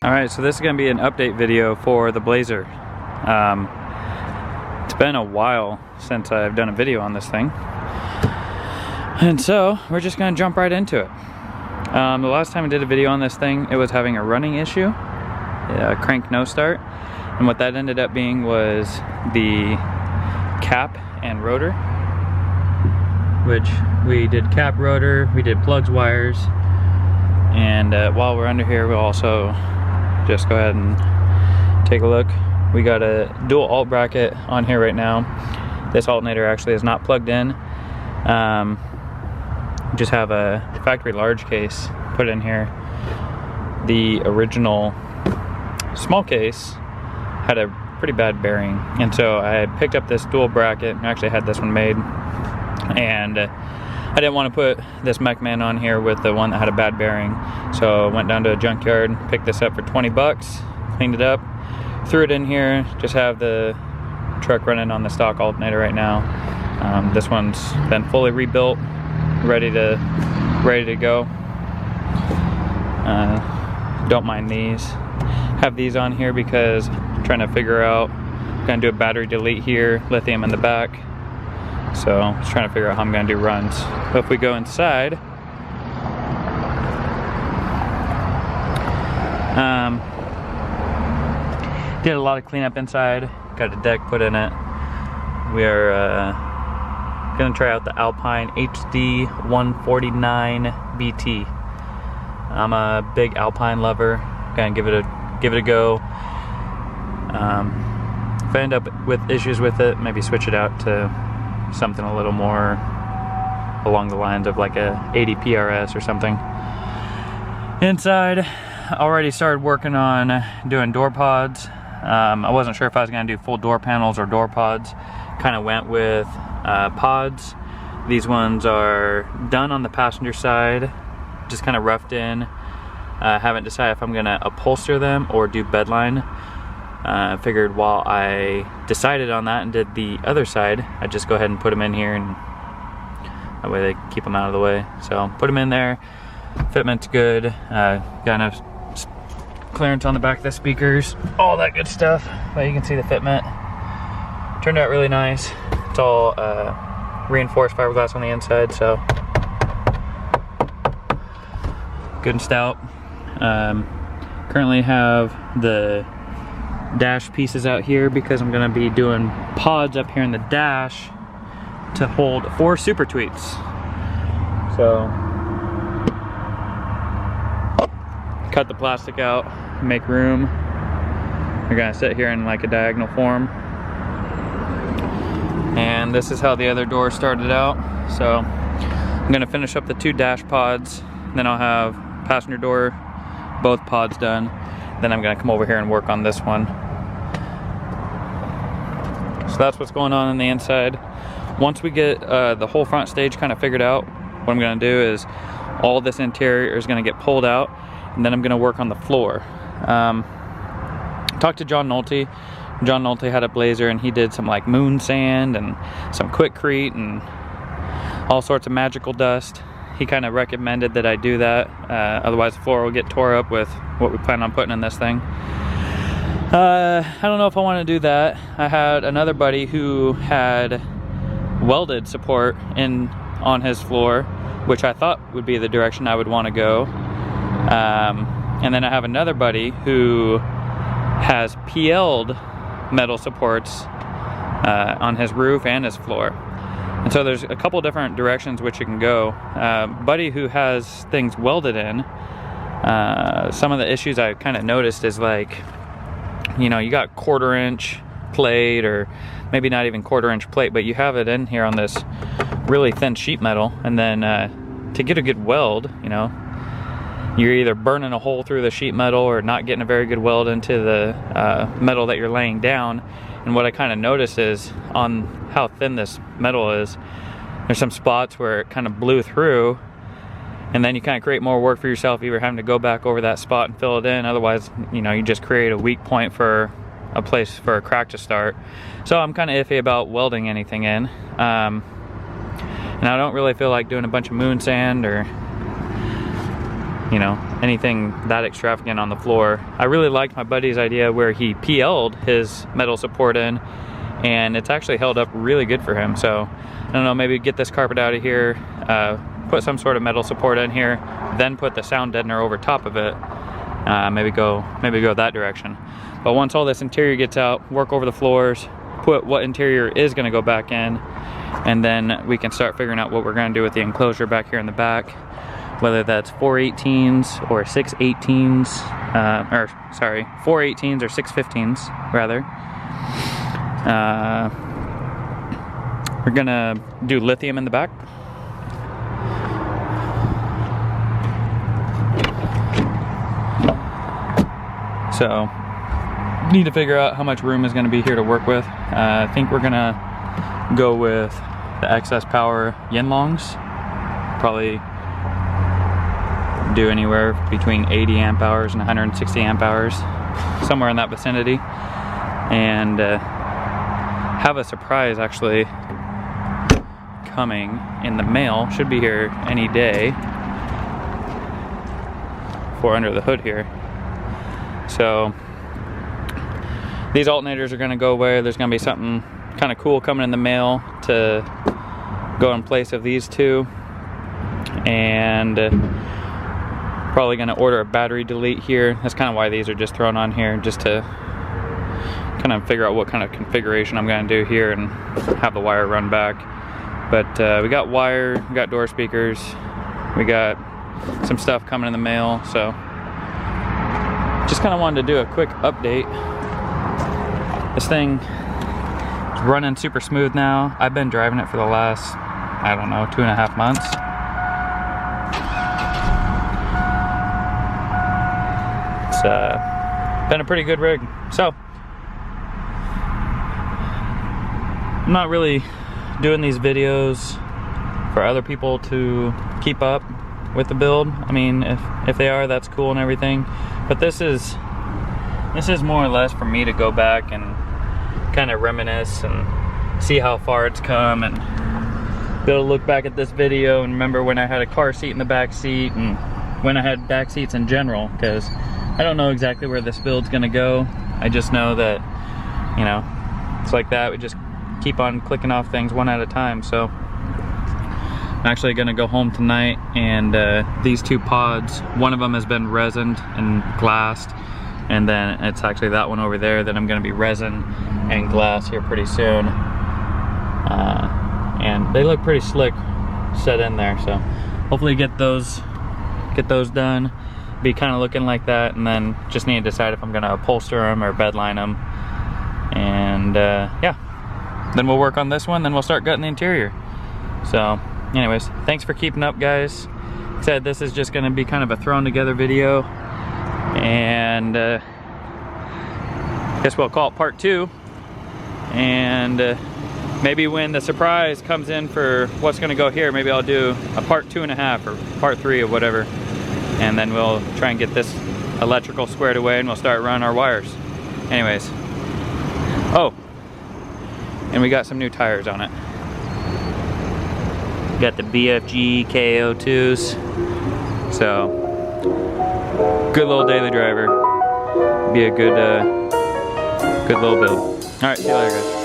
Alright, so this is going to be an update video for the Blazer. It's been a while since I've done a video on this thing. And so, we're just going to jump right into it. The last time I did a video on this thing, it was having a running issue. Crank no start. And what that ended up being was the cap and rotor. Which we did cap, rotor, we did plugs, wires. And while we're under here, we'll also just go ahead and take a look. We got a dual alt bracket on here right now. This alternator actually is not plugged in. Just have a factory large case put in here. The original small case had a pretty bad bearing, and so I picked up this dual bracket. I actually had this one made, and I didn't want to put this MechMan on here with the one that had a bad bearing, so I went down to a junkyard, picked this up for 20 bucks, cleaned it up, threw it in here. Just have the truck running on the stock alternator right now. This one's been fully rebuilt, ready to go. Don't mind these. Have these on here because I'm trying to figure out, gonna do a battery delete here, lithium in the back. So I'm just trying to figure out how I'm gonna do runs. But if we go inside, did a lot of cleanup inside, got a deck put in it. We are gonna try out the Alpine HD 149 BT. I'm a big Alpine lover, gonna give it a go. If I end up with issues with it, maybe switch it out to something a little more along the lines of like a 80 PRS or something. Inside, already started working on doing door pods. I wasn't sure if I was going to do full door panels or door pods. Kind of went with pods. These ones are done on the passenger side, just kind of roughed in. Haven't decided if I'm going to upholster them or do bedline. Figured while I decided on that and did the other side, I'd just go ahead and put them in here, and that way they keep them out of the way. So put them in there. Fitment's good. Got enough clearance on the back of the speakers, all that good stuff. But you can see the fitment turned out really nice. It's all reinforced fiberglass on the inside, so good and stout. Currently have the dash pieces out here because I'm gonna be doing pods up here in the dash to hold 4 Super Tweets. So cut the plastic out, make room. They're gonna sit here in like a diagonal form. And this is how the other door started out. So I'm gonna finish up the 2 dash pods, then I'll have passenger door, both pods done. Then I'm gonna come over here and work on this one. So that's what's going on the inside. Once we get the whole front stage kind of figured out, what I'm gonna do is all this interior is gonna get pulled out, and then I'm gonna work on the floor. Talked to John Nolte. John Nolte had a Blazer, and he did some like moon sand and some quickcrete and all sorts of magical dust. He kind of recommended that I do that, otherwise the floor will get tore up with what we plan on putting in this thing. I don't know if I want to do that. I had another buddy who had welded support on his floor, which I thought would be the direction I would want to go. And then I have another buddy who has PL'd metal supports on his roof and his floor. And so there's a couple different directions which you can go. Buddy who has things welded in, some of the issues I kind of noticed is like, you know, you got 1/4 inch plate, or maybe not even 1/4 inch plate, but you have it in here on this really thin sheet metal, and then to get a good weld, you know, you're either burning a hole through the sheet metal or not getting a very good weld into the metal that you're laying down. And what I kind of noticed is on how thin this metal is, there's some spots where it kind of blew through, and then you kind of create more work for yourself, either having to go back over that spot and fill it in. Otherwise, you know, you just create a weak point for a place for a crack to start. So I'm kind of iffy about welding anything in. And I don't really feel like doing a bunch of moon sand or you know, anything that extravagant on the floor. I really liked my buddy's idea where he PL'd his metal support in, and it's actually held up really good for him. So I don't know, maybe get this carpet out of here, put some sort of metal support in here, then put the sound deadener over top of it. Maybe go that direction. But once all this interior gets out, work over the floors, put what interior is going to go back in, and then we can start figuring out what we're going to do with the enclosure back here in the back, whether that's 418s or 618s, or sorry, 418s or 615s rather. We're gonna do lithium in the back. So need to figure out how much room is going to be here to work with. I think we're gonna go with the excess power Yinlongs. Probably do anywhere between 80 amp hours and 160 amp hours, somewhere in that vicinity. And have a surprise actually coming in the mail. Should be here any day for under the hood here. So these alternators are going to go away. There's going to be something kind of cool coming in the mail to go in place of these two, and probably going to order a battery delete here. That's kind of why these are just thrown on here, just to kind of figure out what kind of configuration I'm going to do here and have the wire run back. But we got wire, we got door speakers, we got some stuff coming in the mail. So just kind of wanted to do a quick update. This thing is running super smooth now. I've been driving it for the last, I don't know, 2.5 months. It's been a pretty good rig. So I'm not really doing these videos for other people to keep up with the build. I mean, if they are, that's cool and everything. But this is more or less for me to go back and kind of reminisce and see how far it's come, and be able to look back at this video and remember when I had a car seat in the back seat and when I had back seats in general, because I don't know exactly where this build's gonna go. I just know that, you know, it's like that. We just keep on clicking off things one at a time. So I'm actually gonna go home tonight, and these two pods, one of them has been resined and glassed, and then it's actually that one over there that I'm gonna be resin and glass here pretty soon. And they look pretty slick set in there, so hopefully get those done, be kind of looking like that, and then just need to decide if I'm gonna upholster them or bedline them. And yeah, then we'll work on this one, then we'll start gutting the interior. So anyways, thanks for keeping up, guys. Like I said, this is just gonna be kind of a thrown together video, and guess we'll call it part 2. And maybe when the surprise comes in for what's gonna go here, maybe I'll do a part 2.5 or part 3 or whatever, and then we'll try and get this electrical squared away, and we'll start running our wires. Anyways, oh, and we got some new tires on it. Got the BFG KO2s. So good little daily driver. Be a good little build. All right, see you later, guys.